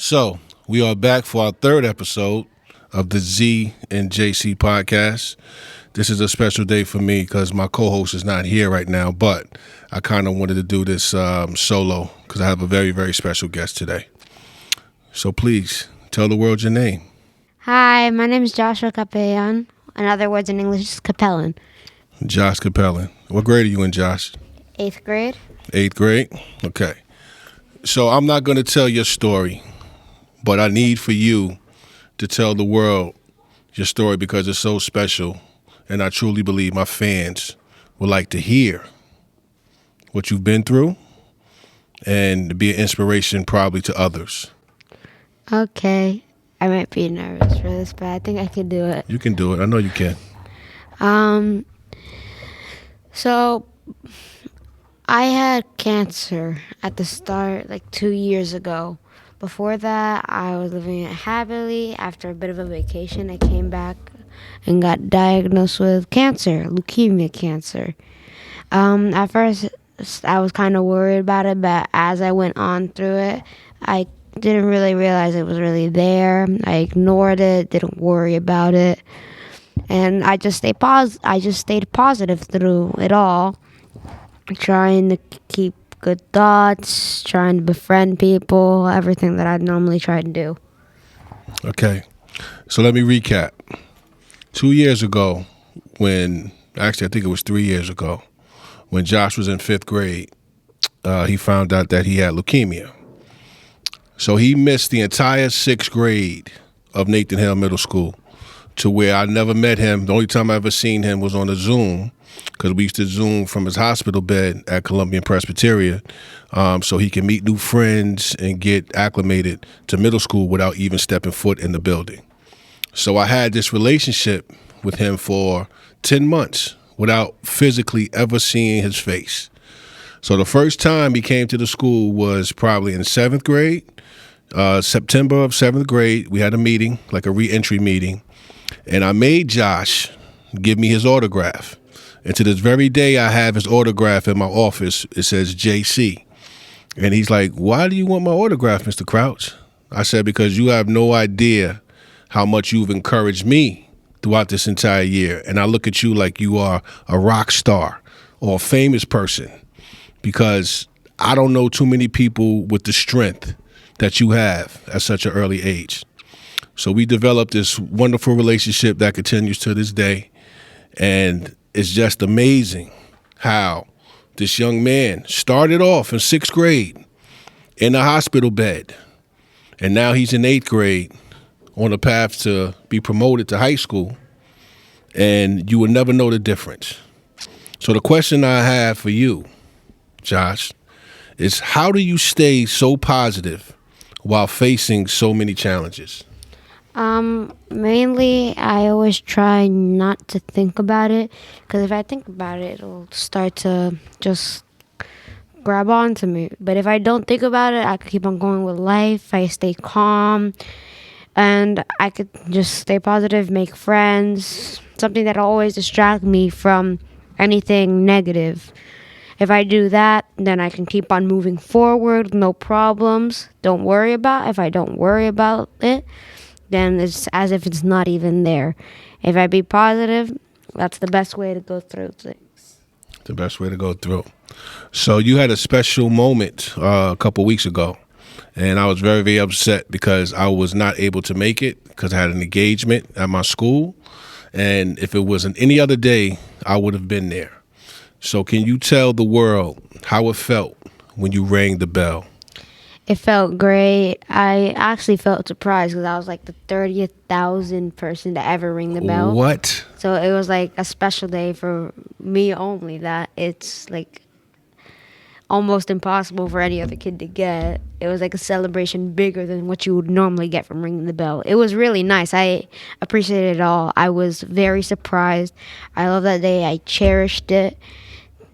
So, we are back for our third episode of the Z and JC podcast. This is a special day for me because my co-host is not here right now, but I kind of wanted to do this solo because I have a very, very special guest today. So please, tell the world your name. Hi, my name is Joshua Capellan. In other words, in English, is Capellan. Josh Capellan. What grade are you in, Josh? 8th grade. 8th grade? Okay. So I'm not going to tell your story, but I need for you to tell the world your story because it's so special, and I truly believe my fans would like to hear what you've been through and to be an inspiration probably to others. Okay. I might be nervous for this, but I think I can do it. You can do it. I know you can. So I had cancer at the start, like 2 years ago. Before that, I was living happily. After a bit of a vacation, I came back and got diagnosed with cancer, leukemia cancer. At first, I was kind of worried about it, but as I went on through it, I didn't really realize it was really there. I ignored it, didn't worry about it, and I just stayed positive through it all, trying to keep good thoughts, trying to befriend people, everything that I'd normally try to do. Okay. So let me recap. 2 years ago, I think it was 3 years ago, when Josh was in 5th grade, he found out that he had leukemia. So he missed the entire 6th grade of Nathan Hale Middle School, to where I never met him. The only time I ever seen him was on a Zoom, because we used to Zoom from his hospital bed at Columbian Presbyterian, so he can meet new friends and get acclimated to middle school without even stepping foot in the building. So I had this relationship with him for 10 months without physically ever seeing his face. So the first time he came to the school was probably in 7th grade. September of 7th grade, we had a meeting, like a re-entry meeting, and I made Josh give me his autograph. And to this very day, I have his autograph in my office. It says JC. And he's like, "Why do you want my autograph, Mr. Crouch?" I said, "Because you have no idea how much you've encouraged me throughout this entire year. And I look at you like you are a rock star or a famous person, because I don't know too many people with the strength that you have at such an early age." So we developed this wonderful relationship that continues to this day. And it's just amazing how this young man started off in 6th grade in a hospital bed. And now he's in 8th grade on a path to be promoted to high school. And you will never know the difference. So the question I have for you, Josh, is how do you stay so positive while facing so many challenges? Mainly, I always try not to think about it, because if I think about it, it'll start to just grab onto me. But if I don't think about it, I could keep on going with life. I stay calm, and I could just stay positive, make friends, something that'll always distract me from anything negative. If I do that, then I can keep on moving forward, no problems. Don't worry about it. If I don't worry about it, then it's as if it's not even there. If I be positive, that's the best way to go through things. The best way to go through. So you had a special moment a couple weeks ago, and I was very, very upset because I was not able to make it because I had an engagement at my school. And if it wasn't any other day, I would have been there. So can you tell the world how it felt when you rang the bell? It felt great. I actually felt surprised because I was like the 30,000th person to ever ring the bell. What? So it was like a special day for me only, that it's like almost impossible for any other kid to get. It was like a celebration bigger than what you would normally get from ringing the bell. It was really nice. I appreciated it all. I was very surprised. I love that day. I cherished it.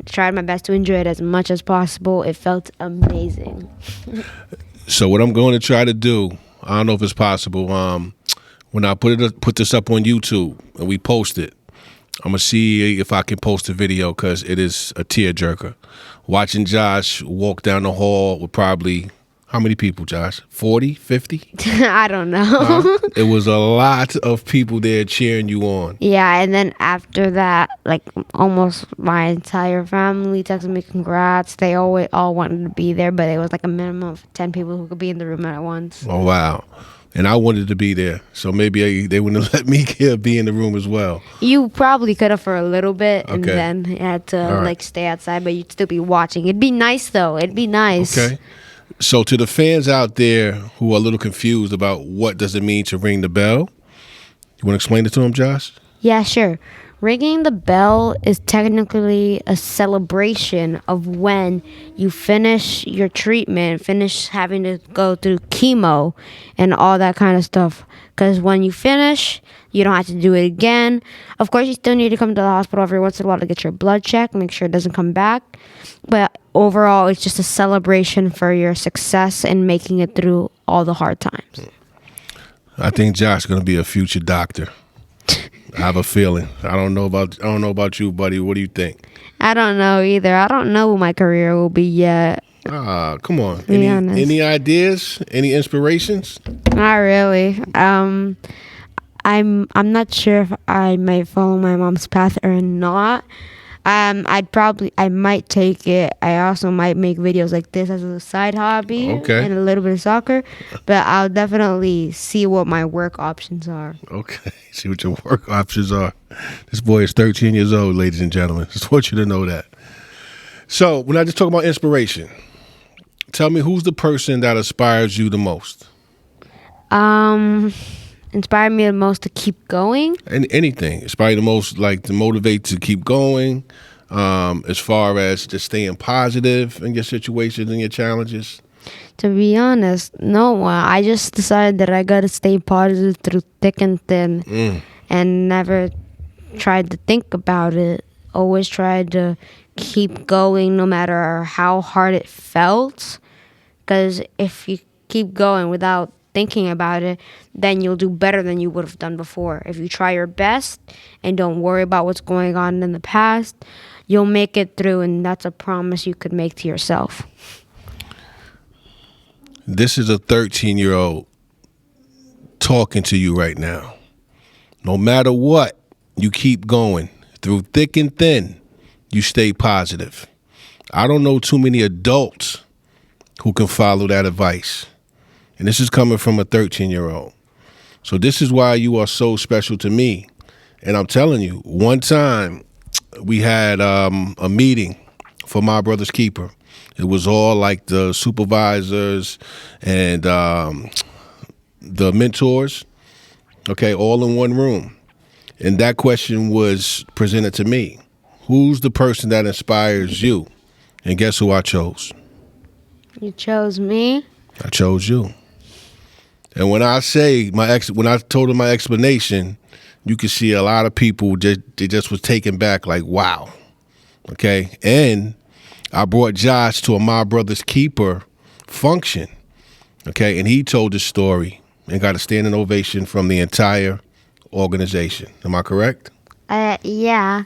Tried my best to enjoy it as much as possible. It felt amazing. So what I'm going to try to do, I don't know if it's possible, when I put this up on YouTube and we post it, I'm going to see if I can post a video because it is a tearjerker. Watching Josh walk down the hall with probably How many people, Josh? 40, 50? I don't know. It was a lot of people there cheering you on. Yeah, and then after that, like almost my entire family texted me congrats. They always all wanted to be there, but it was like a minimum of 10 people who could be in the room at once. Oh, wow. And I wanted to be there, so maybe they wouldn't have let me be in the room as well. You probably could have for a little bit, and Okay. then you had to All right. like stay outside, but you'd still be watching. It'd be nice though. It'd be nice. Okay. So to the fans out there who are a little confused about what does it mean to ring the bell, you want to explain it to them, Josh? Yeah, sure. Ringing the bell is technically a celebration of when you finish your treatment, finish having to go through chemo and all that kind of stuff. Because when you finish, you don't have to do it again. Of course, you still need to come to the hospital every once in a while to get your blood checked, make sure it doesn't come back. But overall, it's just a celebration for your success and making it through all the hard times. I think Josh is going to be a future doctor. I have a feeling. I don't know about you, buddy. What do you think? I don't know either. I don't know what my career will be yet. Come on. Be honest. Any ideas? Any inspirations? Not really. I'm not sure if I might follow my mom's path or not. I might take it. I also might make videos like this as a side hobby. Okay. And a little bit of soccer, but I'll definitely see what my work options are. Okay. See what your work options are. This boy is 13 years old, ladies and gentlemen. Just want you to know that. So when I just talk about inspiration, tell me who's the person that inspires you the most? Inspired me the most to keep going. Anything. Inspire you the most, like to motivate to keep going, as far as just staying positive in your situations and your challenges? To be honest, no one. I just decided that I gotta stay positive through thick and thin, and never tried to think about it. Always tried to keep going, no matter how hard it felt. Because if you keep going without thinking about it, then you'll do better than you would have done before. If you try your best and don't worry about what's going on in the past, you'll make it through, and that's a promise you could make to yourself. This is a 13-year-old talking to you right now. No matter what, you keep going. Through thick and thin, you stay positive. I don't know too many adults who can follow that advice. And this is coming from a 13-year-old. So this is why you are so special to me. And I'm telling you, one time we had a meeting for My Brother's Keeper. It was all like the supervisors and the mentors, okay, all in one room. And that question was presented to me. Who's the person that inspires you? And guess who I chose? You chose me? I chose you. And when I say when I told him my explanation, you could see a lot of people they just was taken back, like, wow. Okay. And I brought Josh to a My Brother's Keeper function. Okay. And he told the story and got a standing ovation from the entire organization. Am I correct? Yeah.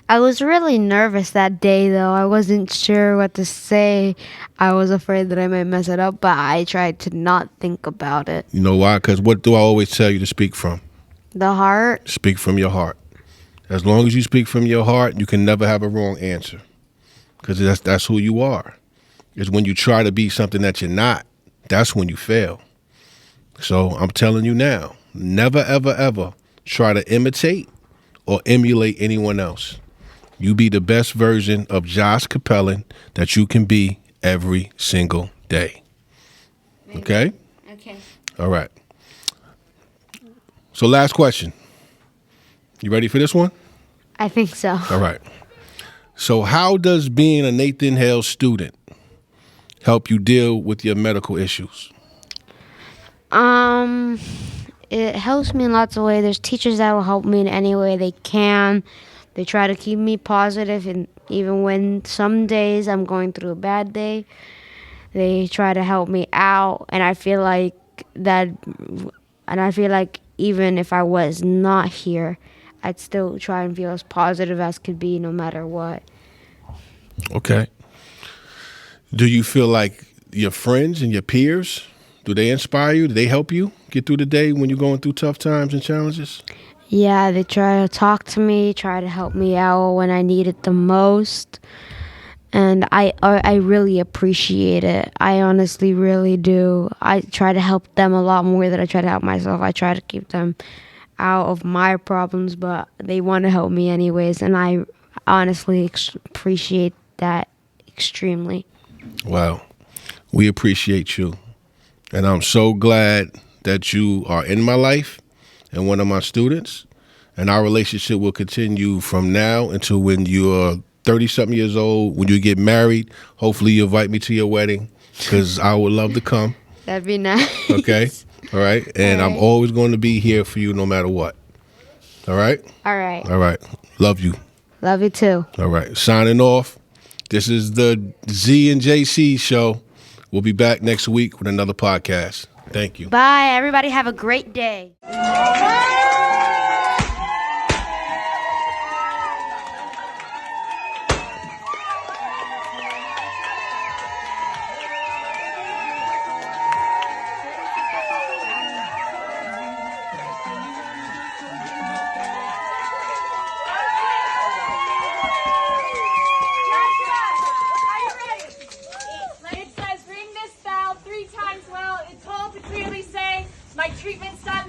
I was really nervous that day, though. I wasn't sure what to say. I was afraid that I might mess it up, but I tried to not think about it. You know why? Because what do I always tell you to speak from? The heart. Speak from your heart. As long as you speak from your heart, you can never have a wrong answer. Because that's who you are. It's when you try to be something that you're not, that's when you fail. So I'm telling you now, never, ever, ever try to imitate or emulate anyone else. You be the best version of Josh Capellan that you can be every single day. Okay? Okay. All right. So last question. You ready for this one? I think so. All right. So how does being a Nathan Hale student help you deal with your medical issues? It helps me in lots of ways. There's teachers that will help me in any way they can. They try to keep me positive, and even when some days I'm going through a bad day, they try to help me out. And I feel like even if I was not here, I'd still try and feel as positive as could be, no matter what. Okay. Do you feel like your friends and your peers, do they inspire you? Do they help you get through the day when you're going through tough times and challenges? Yeah, they try to talk to me, try to help me out when I need it the most. And I really appreciate it. I honestly really do. I try to help them a lot more than I try to help myself. I try to keep them out of my problems, but they want to help me anyways, and I honestly appreciate that extremely. Wow. We appreciate you. And I'm so glad that you are in my life and one of my students. And our relationship will continue from now until when you're 30-something years old, when you get married. Hopefully you invite me to your wedding because I would love to come. That'd be nice. Okay? All right? And All I'm right. always going to be here for you no matter what. All right? All right. All right. Love you. Love you too. All right. Signing off. This is the Z and JC show. We'll be back next week with another podcast. Thank you. Bye, everybody. Have a great day. It says ring this bell 3 times well. It's told to clearly say, my treatment stop